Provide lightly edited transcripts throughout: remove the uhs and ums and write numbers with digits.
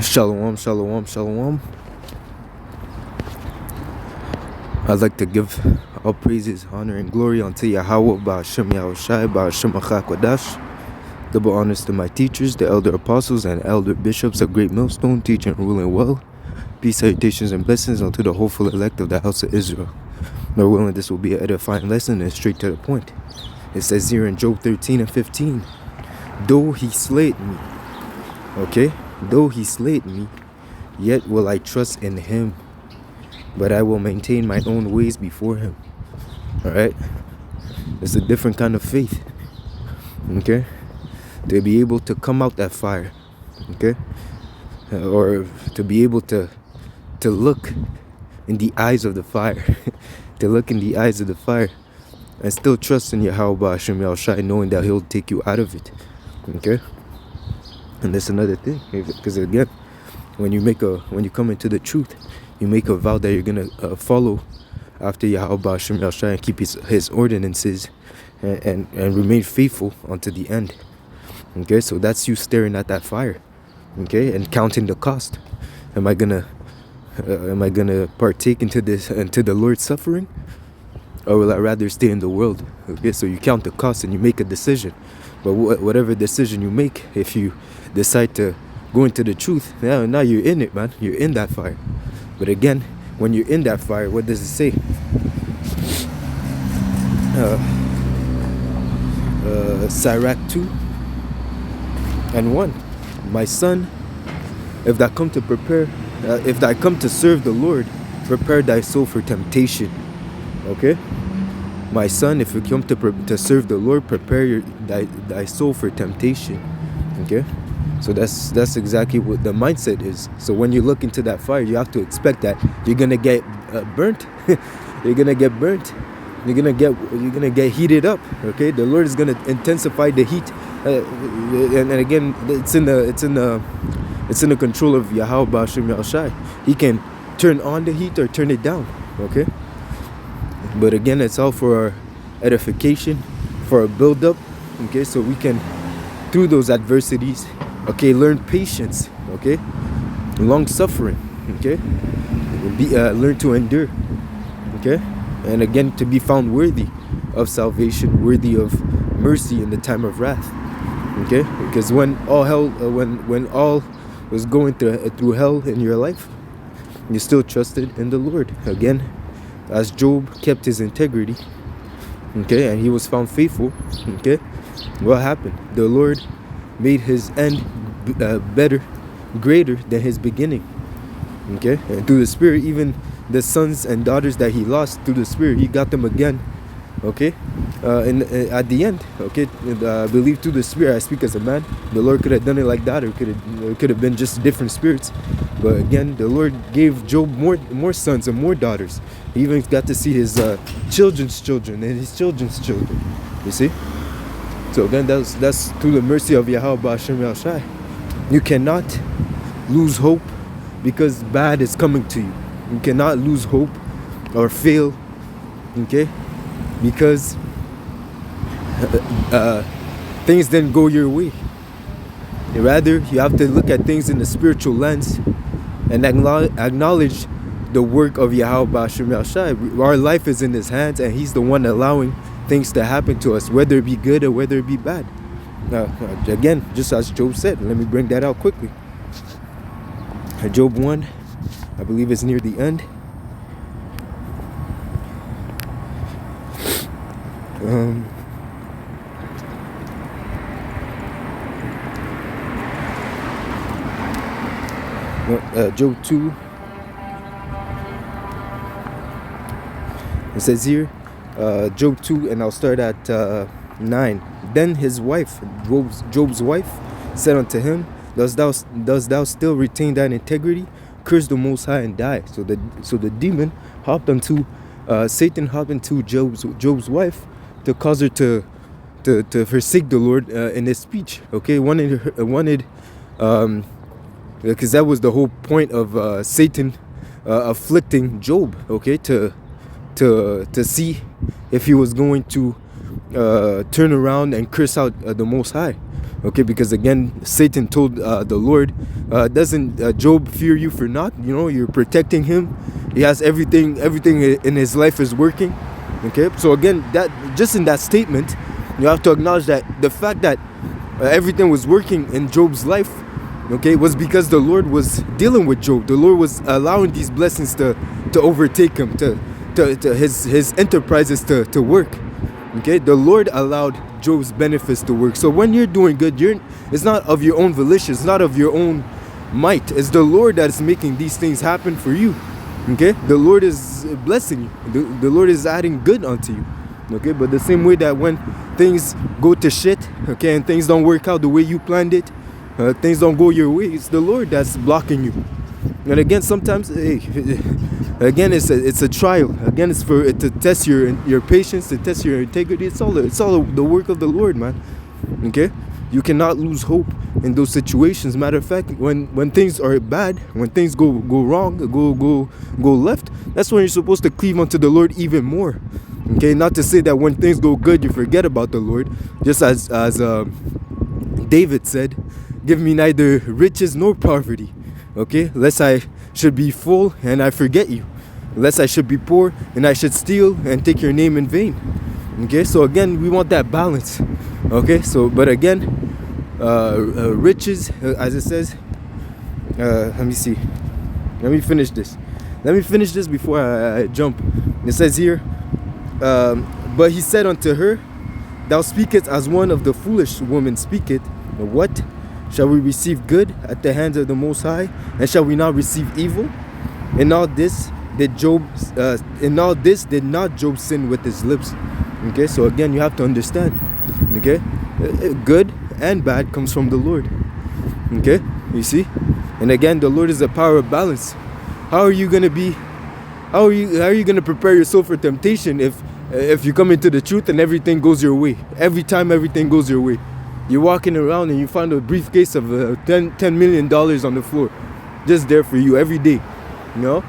Shalom, shalom, shalom. I'd like to give all praises, honor, and glory unto Yahweh, Ba'ashem Yahushai, Ba'ashem Achakwadash. Double honors to my teachers, the elder apostles, and elder bishops of Great Millstone, teaching and ruling well. Peace, salutations, and blessings unto the hopeful elect of the house of Israel. Lord willing, this will be an edifying lesson and straight to the point. It says here in Job 13 and 15, though he slayed me, okay? Though he slayed me, yet will I trust in him, but I will maintain my own ways before him. Alright? It's a different kind of faith. Okay? To be able to come out that fire. Okay? Or to be able to look in the eyes of the fire. To look in the eyes of the fire and still trust in Yahweh Ba'ashem Yahushai, knowing that he'll take you out of it. Okay? And that's another thing, because again, when you come into the truth, you make a vow that you're gonna follow after Yahweh Ba'ashem Yahushai and keep his ordinances and remain faithful unto the end. Okay, so that's you staring at that fire, okay, and counting the cost. Am I gonna partake into the Lord's suffering, or will I rather stay in the world? Okay, so you count the cost and you make a decision. But whatever decision you make, if you decide to go into the truth, now you're in it, man. You're in that fire. But again, when you're in that fire, what does it say? Sirach 2 and 1. My son, if thou come to serve the Lord, prepare thy soul for temptation. Okay? My son, if you come to serve the Lord, prepare thy soul for temptation. Okay? So that's exactly what the mindset is. So when you look into that fire, you have to expect that you're gonna get burnt. You're gonna get burnt. You're gonna get heated up. Okay? The Lord is gonna intensify the heat, and again, it's in the control of Yahweh Ba'ashem Yahushai. He can turn on the heat or turn it down. Okay? But again, it's all for our edification, for our build-up, okay? So we can, through those adversities, okay, learn patience, okay? Long-suffering, okay? Learn to endure, okay? And again, to be found worthy of salvation, worthy of mercy in the time of wrath, okay? Because when all hell, when all was going through hell in your life, you still trusted in the Lord. Again, as Job kept his integrity, okay, and he was found faithful, okay, what happened? The Lord made his end better, greater than his beginning, okay, and through the Spirit, even the sons and daughters that he lost through the Spirit, he got them again, okay, and at the end, okay, I believe through the Spirit, I speak as a man, the Lord could have done it like that, or it could have been just different spirits. But again, the Lord gave Job more sons and more daughters. He even got to see his children's children and his children's children. You see? So again, that's through the mercy of Yahweh Ba'ashem Yahushai. You cannot lose hope because bad is coming to you. You cannot lose hope or fail, okay? Because things didn't go your way. Rather, you have to look at things in the spiritual lens and acknowledge the work of Yahweh Ba'ashem Yahushai. Our life is in his hands, and he's the one allowing things to happen to us, whether it be good or whether it be bad. Again, just as Job said, let me bring that out quickly. Job 1, I believe it's near the end. Job 2, it says here, Job 2, and I'll start at 9. Then his wife, Job's wife, said unto him, Dost thou still retain thine integrity? Curse the Most High and die. So the demon Satan hopped into Job's wife to cause her to forsake the Lord in his speech. Okay, wanted because that was the whole point of Satan afflicting Job, okay, to see if he was going to turn around and curse out the Most High. Okay, because again, Satan told the Lord, doesn't Job fear you for naught? You know, you're protecting him. He has everything in his life is working. Okay, so again, that just in that statement, you have to acknowledge that the fact that everything was working in Job's life, okay, was because the Lord was dealing with Job. The Lord was allowing these blessings to overtake him, to his enterprises to work. Okay, the Lord allowed Job's benefits to work. So when you're doing good, it's not of your own volition, it's not of your own might. It's the Lord that is making these things happen for you. Okay, the Lord is blessing you. The Lord is adding good unto you. Okay, but the same way that when things go to shit, okay, and things don't work out the way you planned it, things don't go your way, it's the Lord that's blocking you. And again, sometimes, again, it's a trial. Again, it's to test your patience, to test your integrity. It's all the work of the Lord, man. Okay, you cannot lose hope in those situations. Matter of fact, when things are bad, when things go wrong, go left, that's when you're supposed to cleave unto the Lord even more. Okay, not to say that when things go good, you forget about the Lord. Just as David said, "Give me neither riches nor poverty, okay, lest I should be full and I forget you, lest I should be poor and I should steal and take your name in vain." Okay, so again, we want that balance. Okay, so but again, riches, as it says, let me see, let me finish this before I jump. It says here, but he said unto her, "Thou speakest as one of the foolish women speaketh. What? Shall we receive good at the hands of the Most High, and shall we not receive evil? In all this did not Job sin with his lips." Okay, so again, you have to understand. Okay, good and bad comes from the Lord. Okay, you see, and again, the Lord is a power of balance. How are you gonna prepare your soul for temptation if you come into the truth and everything goes your way? Every time everything goes your way. You're walking around and you find a briefcase of $10 million on the floor, just there for you every day. You know,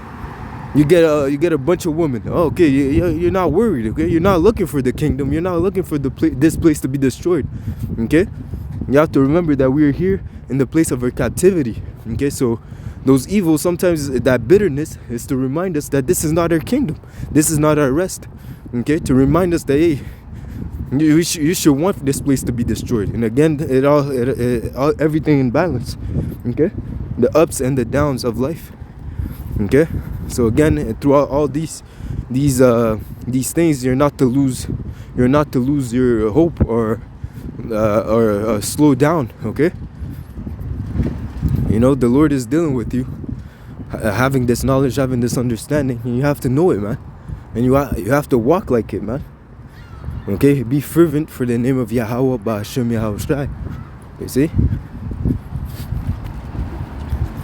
you get a bunch of women. Oh, okay, you're not worried. Okay, you're not looking for the kingdom. You're not looking for this place to be destroyed. Okay, you have to remember that we are here in the place of our captivity. Okay, so those evils, sometimes that bitterness is to remind us that this is not our kingdom. This is not our rest. Okay, to remind us that, hey, you should want this place to be destroyed. And again, everything in balance. Okay, the ups and the downs of life. Okay, so again, throughout all these things, you're not to lose your hope or slow down. Okay, you know, the Lord is dealing with you, having this knowledge, having this understanding, and you have to know it, man, and you have to walk like it, man. Okay, be fervent for the name of Yahweh Ba'Hashem Yahushai. You see?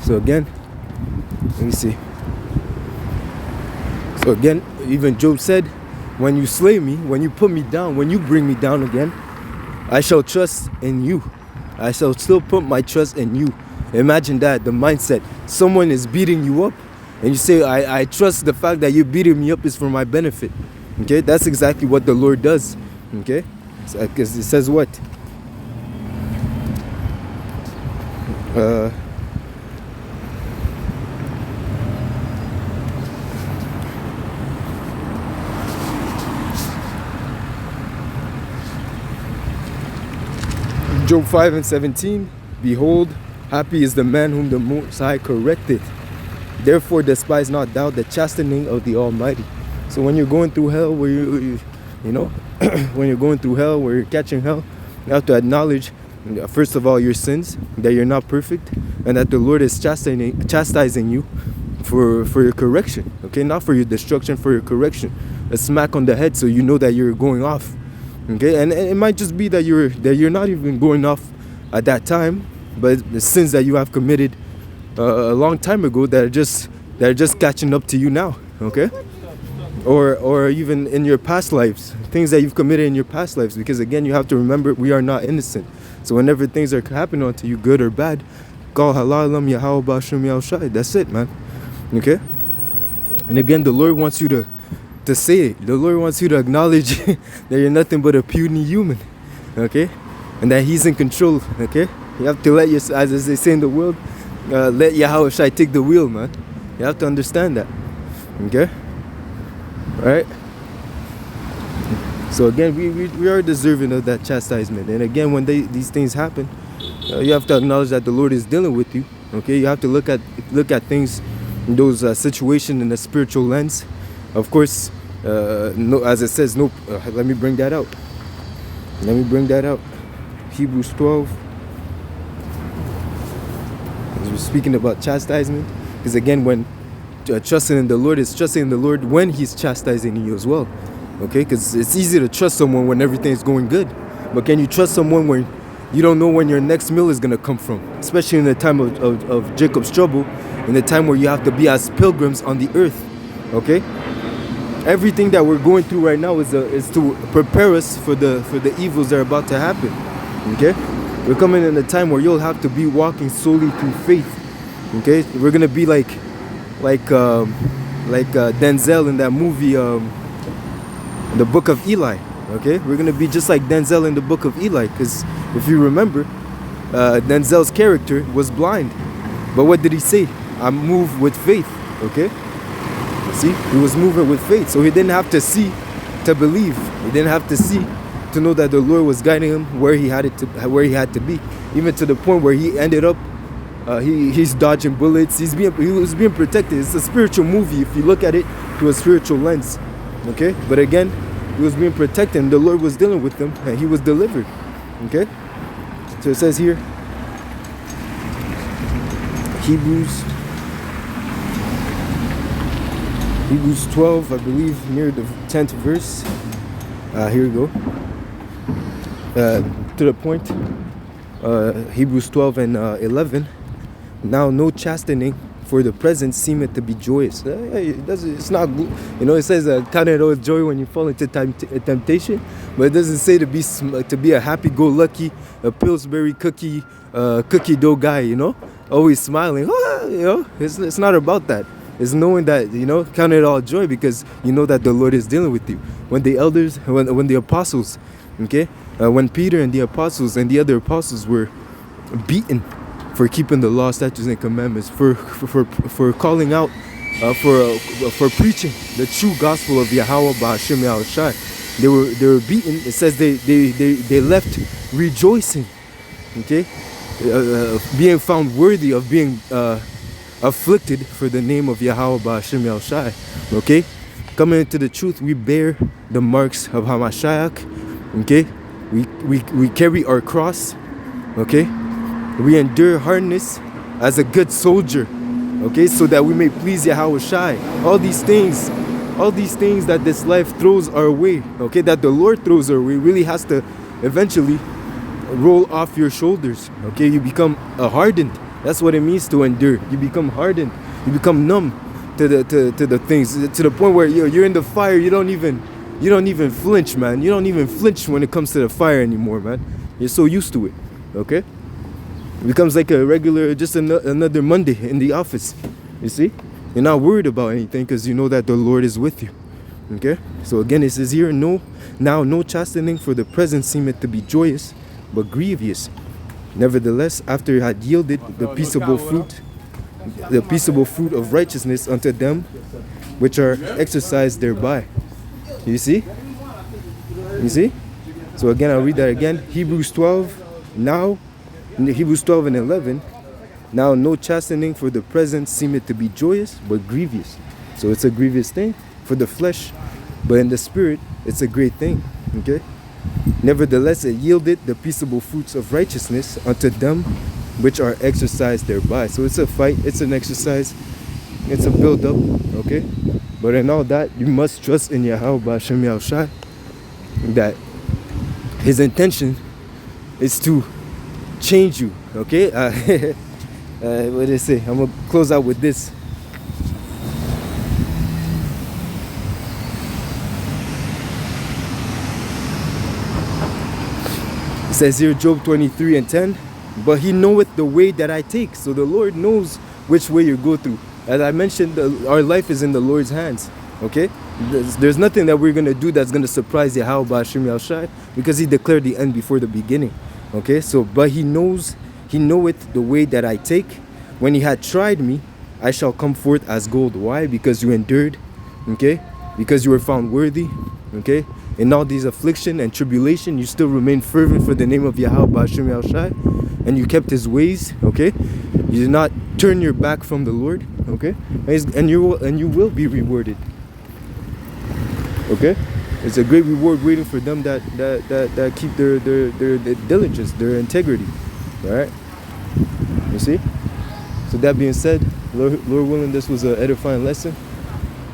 So again, let me see. So again, even Job said, "When you slay me, when you put me down, when you bring me down again, I shall trust in you. I shall still put my trust in you." Imagine that, the mindset. Someone is beating you up, and you say, I trust the fact that you're beating me up is for my benefit. Okay, that's exactly what the Lord does. Okay, because it says what? Job 5:17, "Behold, happy is the man whom the Most High corrected. Therefore despise not thou the chastening of the Almighty." So when you're going through hell, where you know, when you're going through hell, where you're catching hell, you have to acknowledge, first of all, your sins, that you're not perfect, and that the Lord is chastising you for your correction. Okay, not for your destruction, for your correction. A smack on the head, so you know that you're going off. Okay, and it might just be that you're not even going off at that time, but the sins that you have committed a long time ago that are just catching up to you now. Okay, or even in your past lives, things that you've committed in your past lives. Because again, you have to remember, we are not innocent. So whenever things are happening to you, good or bad, call halalam Yahweh Ba'Hashem Yahushai. That's it, man. Okay, and again, the Lord wants you to say it. The Lord wants you to acknowledge that you're nothing but a puny human. Okay, and that He's in control. Okay, you have to let your, as they say in the world, let Yahweh Shai take the wheel, man. You have to understand that. Okay, all right. So again, we are deserving of that chastisement. And again, when these things happen, you have to acknowledge that the Lord is dealing with you. Okay, you have to look at things, those situations in a spiritual lens. Of course, no, as it says, no. Let me bring that out. Let me bring that out. Hebrews 12. As we're speaking about chastisement, because again, when trusting in the Lord is trusting in the Lord when He's chastising you as well. Okay, because it's easy to trust someone when everything's going good, but can you trust someone when you don't know when your next meal is going to come from? Especially in the time of Jacob's trouble, in the time where you have to be as pilgrims on the earth. Okay, everything that we're going through right now is to prepare us for the evils that are about to happen. Okay, we're coming in a time where you'll have to be walking solely through faith. Okay, we're gonna be like Denzel in that movie, the Book of Eli. Okay, we're gonna be just like Denzel in the Book of Eli, because if you remember, Denzel's character was blind, but what did he say? I move with faith. Okay, see, he was moving with faith, so he didn't have to see to believe. He didn't have to see to know that the Lord was guiding him where he had to be, even to the point where he ended up. He's dodging bullets. He was being protected. It's a spiritual movie if you look at it through a spiritual lens. Okay, but again, he was being protected, and the Lord was dealing with him, and he was delivered. Okay, so it says here, Hebrews 12, I believe, near the 10th verse. Here we go. To the point. Hebrews 12 and 11. Now no chastening for the present seemeth to be joyous. It's not, it says count it all joy when you fall into temptation, but it doesn't say to be a happy-go-lucky, a Pillsbury cookie dough guy, always smiling. It's not about that. It's knowing that, count it all joy, because you know that the Lord is dealing with you. When the elders, when the apostles, okay, when Peter and the apostles and the other apostles were beaten for keeping the law, statutes, and commandments, for calling out, for preaching the true gospel of Yahweh Ba'Hashem Yahushai, they were beaten. It says they left rejoicing, okay, being found worthy of being afflicted for the name of Yahweh Ba'Hashem Yahushai. Okay, coming into the truth, we bear the marks of Hamashiach. Okay, we carry our cross. Okay, we endure hardness as a good soldier. Okay, so that we may please Yahweh Shai. All these things that this life throws our way, okay, that the Lord throws our way, really has to eventually roll off your shoulders. Okay, you become hardened. That's what it means to endure. You become hardened. You become numb to the things, to the point where you're in the fire. You don't even flinch, man. You don't even flinch when it comes to the fire anymore, man. You're so used to it. Okay, it becomes like a regular, just another Monday in the office. You see, you're not worried about anything because you know that the Lord is with you. Okay, so again, it says here, no chastening for the present seemeth to be joyous, but grievous. Nevertheless, after he had yielded the peaceable fruit of righteousness unto them which are exercised thereby. You see? So again, I'll read that again. Hebrews 12 and 11. Now no chastening for the present seemeth to be joyous, but grievous. So it's a grievous thing for the flesh, but in the spirit, it's a great thing. Okay? Nevertheless, it yielded the peaceable fruits of righteousness unto them which are exercised thereby. So it's a fight, it's an exercise, it's a build-up, okay? But in all that, you must trust in Yahweh Ba'Hashem Yahushai, that his intention is to change you, okay? What did I say? I'm going to close out with this. It says here, Job 23 and 10, but he knoweth the way that I take. So the Lord knows which way you go through. As I mentioned, our life is in the Lord's hands. Okay? There's nothing that we're going to do that's going to surprise Yahweh Ba'Hashem Yahushai, because he declared the end before the beginning. Okay, so but he knoweth the way that I take. When he had tried me, I shall come forth as gold. Why? Because you endured, okay? Because you were found worthy, okay? In all these affliction and tribulation, you still remain fervent for the name of Yahweh Ba'ashem Yahushai, and you kept his ways, okay? You did not turn your back from the Lord, okay? And you will be rewarded. Okay? It's a great reward waiting for them that keep their diligence, their integrity. Alright? You see? So that being said, Lord willing, this was an edifying lesson.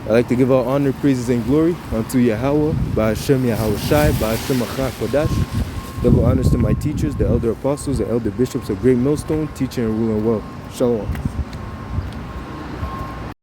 I'd like to give all honor, praises, and glory unto Yahweh, Ba'ashem Yahushai, Ba'ashem Achar Kodash. Double honors to my teachers, the elder apostles, the elder bishops of Great Millstone, teaching and ruling well. Shalom.